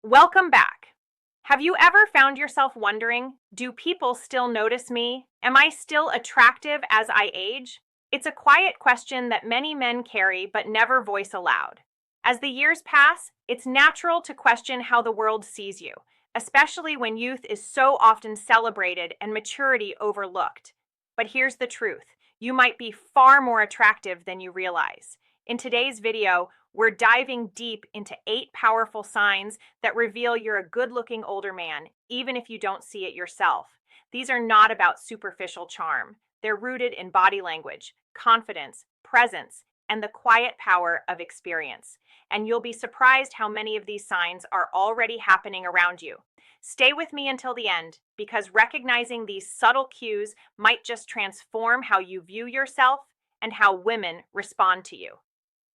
Welcome back. Have you ever found yourself wondering, do people still notice me? Am I still attractive as I age? It's a quiet question that many men carry but never voice aloud. As the years pass, it's natural to question how the world sees you, especially when youth is so often celebrated and maturity overlooked. But here's the truth, you might be far more attractive than you realize. In today's video, we're diving deep into 8 powerful signs that reveal you're a good-looking older man, even if you don't see it yourself. These are not about superficial charm. They're rooted in body language, confidence, presence, and the quiet power of experience. And you'll be surprised how many of these signs are already happening around you. Stay with me until the end, because recognizing these subtle cues might just transform how you view yourself and how women respond to you.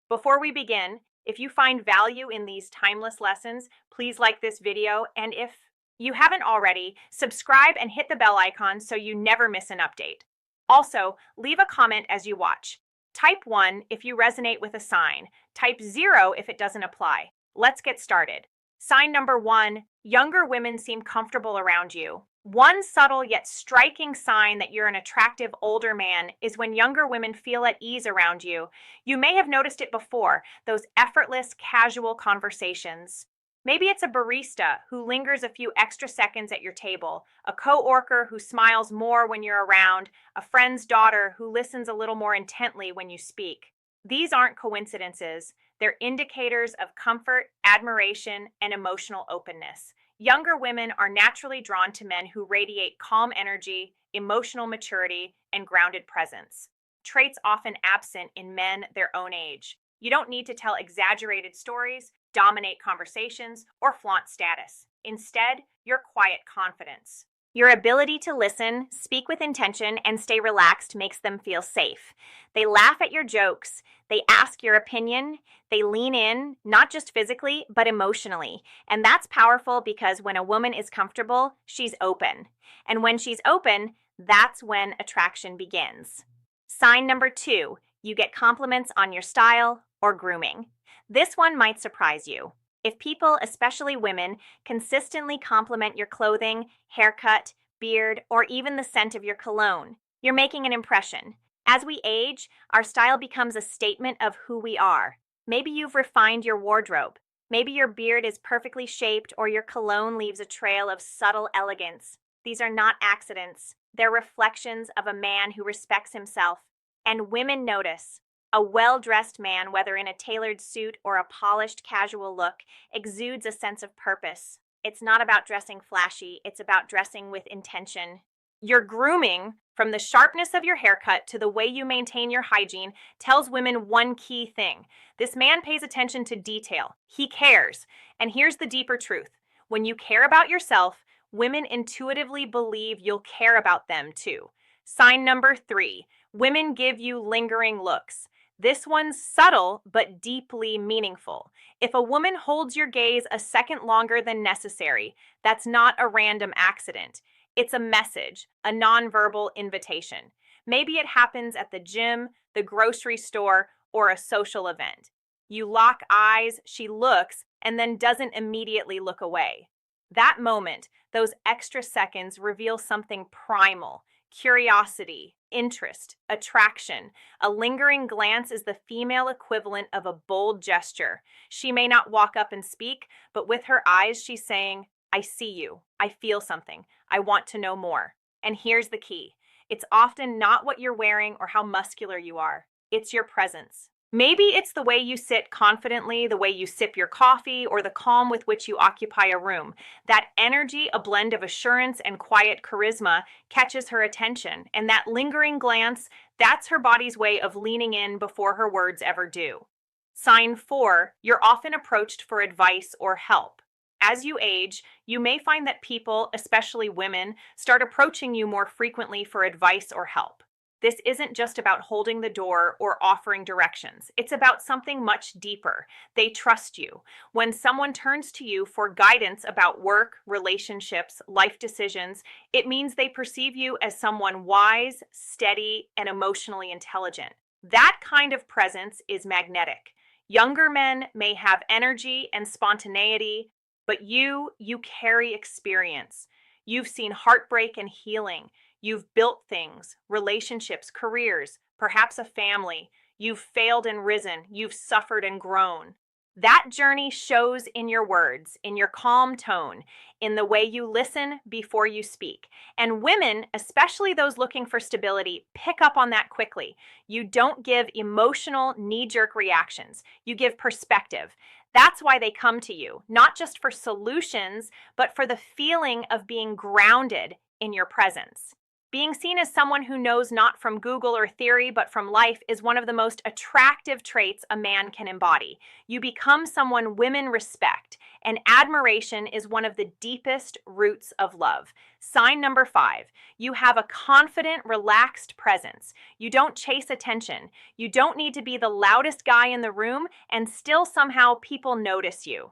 Before we begin, if you find value in these timeless lessons, please like this video, and if you haven't already, subscribe and hit the bell icon so you never miss an update. Also, leave a comment as you watch. Type 1 if you resonate with a sign. Type 0 if it doesn't apply. Let's get started. Sign number 1, younger women seem comfortable around you. One subtle yet striking sign that you're an attractive older man is when younger women feel at ease around you. You may have noticed it before, those effortless, casual conversations. Maybe it's a barista who lingers a few extra seconds at your table, a coworker who smiles more when you're around, a friend's daughter who listens a little more intently when you speak. These aren't coincidences. They're indicators of comfort, admiration, and emotional openness. Younger women are naturally drawn to men who radiate calm energy, emotional maturity, and grounded presence, traits often absent in men their own age. You don't need to tell exaggerated stories, dominate conversations, or flaunt status. Instead, your quiet confidence. Your ability to listen, speak with intention, and stay relaxed makes them feel safe. They laugh at your jokes. They ask your opinion. They lean in, not just physically, but emotionally. And that's powerful because when a woman is comfortable, she's open. And when she's open, that's when attraction begins. Sign number 2, you get compliments on your style or grooming. This one might surprise you. If people, especially women, consistently compliment your clothing, haircut, beard, or even the scent of your cologne, you're making an impression. As we age, our style becomes a statement of who we are. Maybe you've refined your wardrobe. Maybe your beard is perfectly shaped or your cologne leaves a trail of subtle elegance. These are not accidents. They're reflections of a man who respects himself. And women notice. A well-dressed man, whether in a tailored suit or a polished casual look, exudes a sense of purpose. It's not about dressing flashy, it's about dressing with intention. Your grooming, from the sharpness of your haircut to the way you maintain your hygiene, tells women one key thing. This man pays attention to detail. He cares. And here's the deeper truth. When you care about yourself, women intuitively believe you'll care about them too. Sign number 3, women give you lingering looks. This one's subtle but deeply meaningful. If a woman holds your gaze a second longer than necessary, that's not a random accident. It's a message, a nonverbal invitation. Maybe it happens at the gym, the grocery store, or a social event. You lock eyes, she looks, and then doesn't immediately look away. That moment, those extra seconds reveal something primal. Curiosity, interest, attraction. A lingering glance is the female equivalent of a bold gesture. She may not walk up and speak, but with her eyes she's saying, I see you, I feel something, I want to know more. And here's the key. It's often not what you're wearing or how muscular you are. It's your presence. Maybe it's the way you sit confidently, the way you sip your coffee, or the calm with which you occupy a room. That energy, a blend of assurance and quiet charisma, catches her attention. And that lingering glance, that's her body's way of leaning in before her words ever do. Sign 4, you're often approached for advice or help. As you age, you may find that people, especially women, start approaching you more frequently for advice or help. This isn't just about holding the door or offering directions. It's about something much deeper. They trust you. When someone turns to you for guidance about work, relationships, life decisions, it means they perceive you as someone wise, steady, and emotionally intelligent. That kind of presence is magnetic. Younger men may have energy and spontaneity. But you carry experience. You've seen heartbreak and healing. You've built things, relationships, careers, perhaps a family. You've failed and risen. You've suffered and grown. That journey shows in your words, in your calm tone, in the way you listen before you speak. And women, especially those looking for stability, pick up on that quickly. You don't give emotional, knee-jerk reactions. You give perspective. That's why they come to you, not just for solutions, but for the feeling of being grounded in your presence. Being seen as someone who knows not from Google or theory, but from life is one of the most attractive traits a man can embody. You become someone women respect, and admiration is one of the deepest roots of love. Sign number 5, you have a confident, relaxed presence. You don't chase attention. You don't need to be the loudest guy in the room, and still somehow people notice you.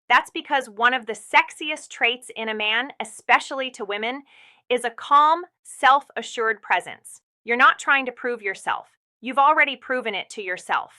That's because one of the sexiest traits in a man, especially to women, is a calm, self-assured presence. You're not trying to prove yourself. You've already proven it to yourself.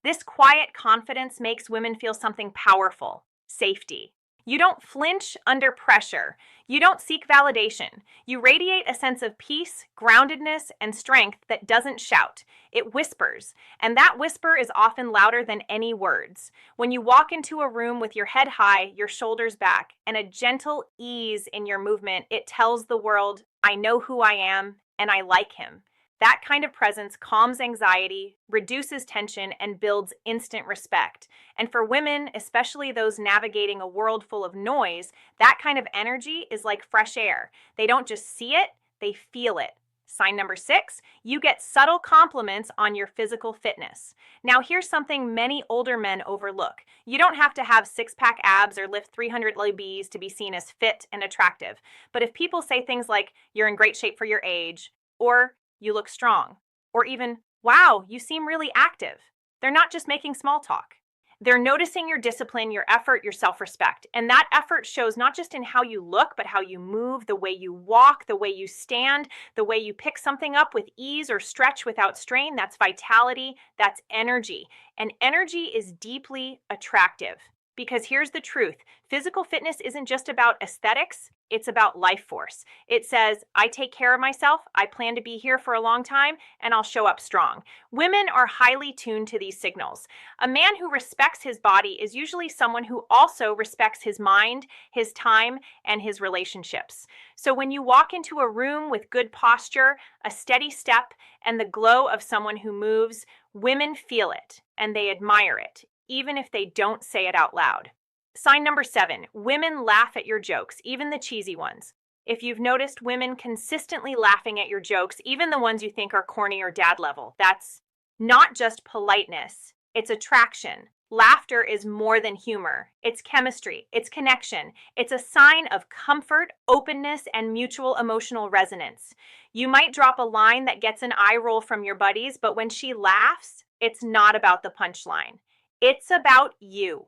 This quiet confidence makes women feel something powerful, safety. You don't flinch under pressure. You don't seek validation. You radiate a sense of peace, groundedness, and strength that doesn't shout. It whispers, and that whisper is often louder than any words. When you walk into a room with your head high, your shoulders back, and a gentle ease in your movement, it tells the world, I know who I am, and I like him. That kind of presence calms anxiety, reduces tension, and builds instant respect. And for women, especially those navigating a world full of noise, that kind of energy is like fresh air. They don't just see it, they feel it. Sign number 6, you get subtle compliments on your physical fitness. Now, here's something many older men overlook. You don't have to have six-pack abs or lift 300 lbs to be seen as fit and attractive. But if people say things like, you're in great shape for your age, or you look strong, or even, wow, you seem really active, they're not just making small talk. They're noticing your discipline, your effort, your self-respect. And that effort shows not just in how you look, but how you move, the way you walk, the way you stand, the way you pick something up with ease or stretch without strain. That's vitality, that's energy. And energy is deeply attractive. Because here's the truth, physical fitness isn't just about aesthetics, it's about life force. It says, I take care of myself, I plan to be here for a long time, and I'll show up strong. Women are highly tuned to these signals. A man who respects his body is usually someone who also respects his mind, his time, and his relationships. So when you walk into a room with good posture, a steady step, and the glow of someone who moves, women feel it, and they admire it, even if they don't say it out loud. Sign number 7, women laugh at your jokes, even the cheesy ones. If you've noticed women consistently laughing at your jokes, even the ones you think are corny or dad level, that's not just politeness, it's attraction. Laughter is more than humor. It's chemistry, it's connection. It's a sign of comfort, openness, and mutual emotional resonance. You might drop a line that gets an eye roll from your buddies, but when she laughs, it's not about the punchline. It's about you.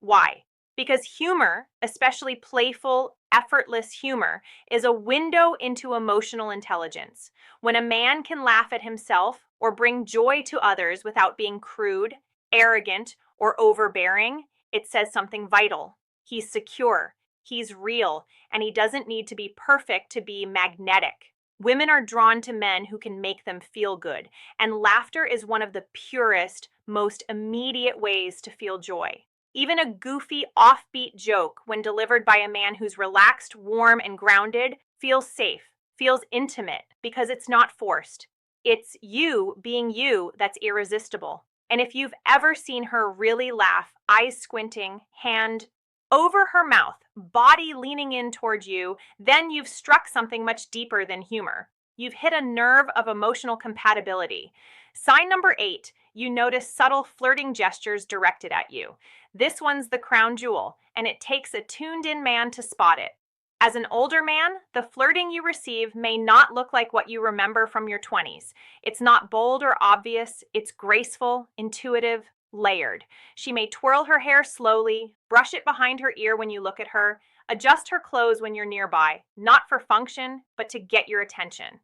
Why? Because humor, especially playful, effortless humor, is a window into emotional intelligence. When a man can laugh at himself or bring joy to others without being crude, arrogant, or overbearing, it says something vital. He's secure, he's real, and he doesn't need to be perfect to be magnetic. Women are drawn to men who can make them feel good, and laughter is one of the purest, most immediate ways to feel joy. Even a goofy, offbeat joke, when delivered by a man who's relaxed, warm, and grounded, feels safe, feels intimate, because it's not forced. It's you being you that's irresistible. And if you've ever seen her really laugh, eyes squinting, hand over her mouth, body leaning in towards you, then you've struck something much deeper than humor. You've hit a nerve of emotional compatibility. Sign number 8, you notice subtle flirting gestures directed at you. This one's the crown jewel, and it takes a tuned-in man to spot it. As an older man, the flirting you receive may not look like what you remember from your 20s. It's not bold or obvious, it's graceful, intuitive, layered. She may twirl her hair slowly, brush it behind her ear when you look at her, adjust her clothes when you're nearby, not for function, but to get your attention.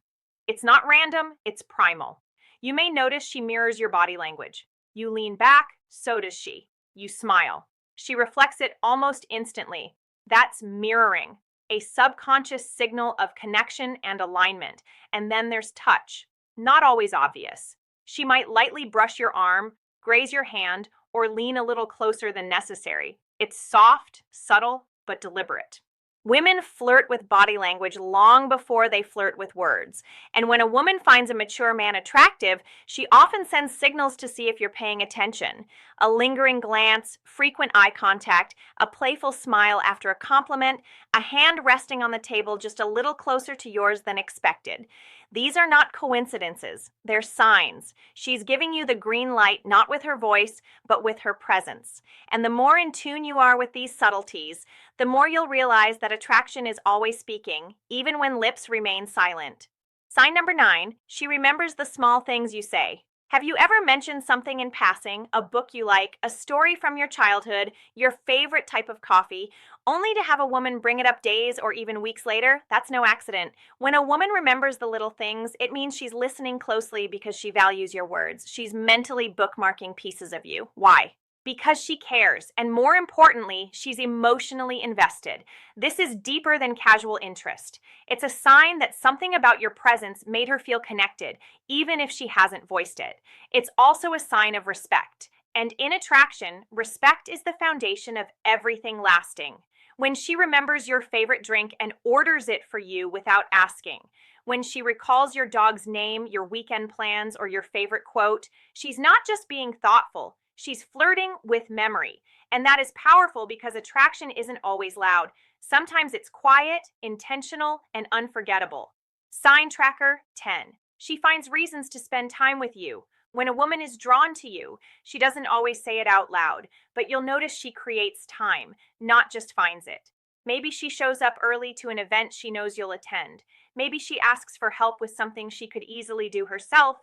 It's not random, it's primal. You may notice she mirrors your body language. You lean back, so does she. You smile. She reflects it almost instantly. That's mirroring, a subconscious signal of connection and alignment. And then there's touch, not always obvious. She might lightly brush your arm, graze your hand, or lean a little closer than necessary. It's soft, subtle, but deliberate. Women flirt with body language long before they flirt with words. And when a woman finds a mature man attractive, she often sends signals to see if you're paying attention. A lingering glance, frequent eye contact, a playful smile after a compliment, a hand resting on the table just a little closer to yours than expected. These are not coincidences, they're signs. She's giving you the green light not with her voice, but with her presence. And the more in tune you are with these subtleties, the more you'll realize that attraction is always speaking, even when lips remain silent. Sign number 9, she remembers the small things you say. Have you ever mentioned something in passing, a book you like, a story from your childhood, your favorite type of coffee, only to have a woman bring it up days or even weeks later? That's no accident. When a woman remembers the little things, it means she's listening closely because she values your words. She's mentally bookmarking pieces of you. Why? Because she cares, and more importantly, she's emotionally invested. This is deeper than casual interest. It's a sign that something about your presence made her feel connected, even if she hasn't voiced it. It's also a sign of respect. And in attraction, respect is the foundation of everything lasting. When she remembers your favorite drink and orders it for you without asking, when she recalls your dog's name, your weekend plans, or your favorite quote, she's not just being thoughtful. She's flirting with memory. And that is powerful because attraction isn't always loud. Sometimes it's quiet, intentional, and unforgettable. Sign tracker 10. She finds reasons to spend time with you. When a woman is drawn to you, she doesn't always say it out loud, but you'll notice she creates time, not just finds it. Maybe she shows up early to an event she knows you'll attend. Maybe she asks for help with something she could easily do herself.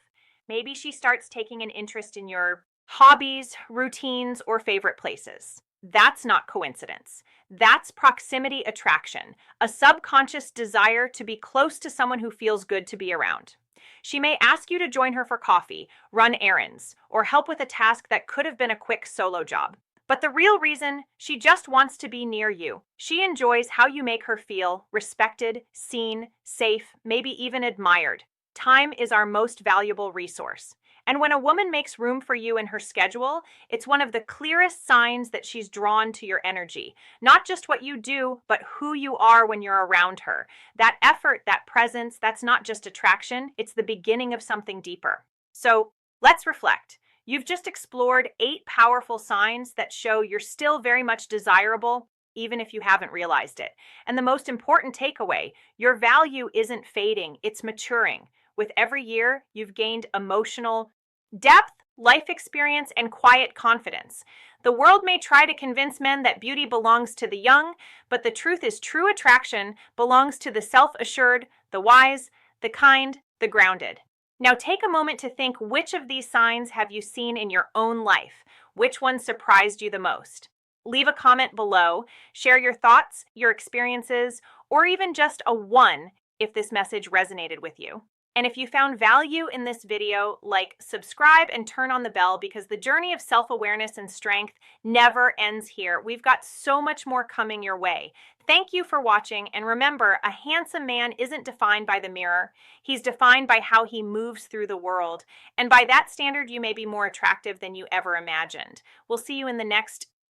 Maybe she starts taking an interest in your hobbies, routines, or favorite places. That's not coincidence. That's proximity attraction, a subconscious desire to be close to someone who feels good to be around. She may ask you to join her for coffee, run errands, or help with a task that could have been a quick solo job. But the real reason, she just wants to be near you. She enjoys how you make her feel respected, seen, safe, maybe even admired. Time is our most valuable resource. And when a woman makes room for you in her schedule, it's one of the clearest signs that she's drawn to your energy. Not just what you do, but who you are when you're around her. That effort, that presence, that's not just attraction, it's the beginning of something deeper. So let's reflect. You've just explored 8 powerful signs that show you're still very much desirable, even if you haven't realized it. And the most important takeaway, your value isn't fading, it's maturing. With every year, you've gained emotional depth, life experience, and quiet confidence. The world may try to convince men that beauty belongs to the young, but the truth is true attraction belongs to the self-assured, the wise, the kind, the grounded. Now take a moment to think, which of these signs have you seen in your own life? Which one surprised you the most? Leave a comment below, share your thoughts, your experiences, or even just a 1 if this message resonated with you. And if you found value in this video, subscribe and turn on the bell, because the journey of self-awareness and strength never ends here. We've got so much more coming your way. Thank you for watching, and remember, a handsome man isn't defined by the mirror. He's defined by how he moves through the world. And by that standard, you may be more attractive than you ever imagined. We'll see you in the next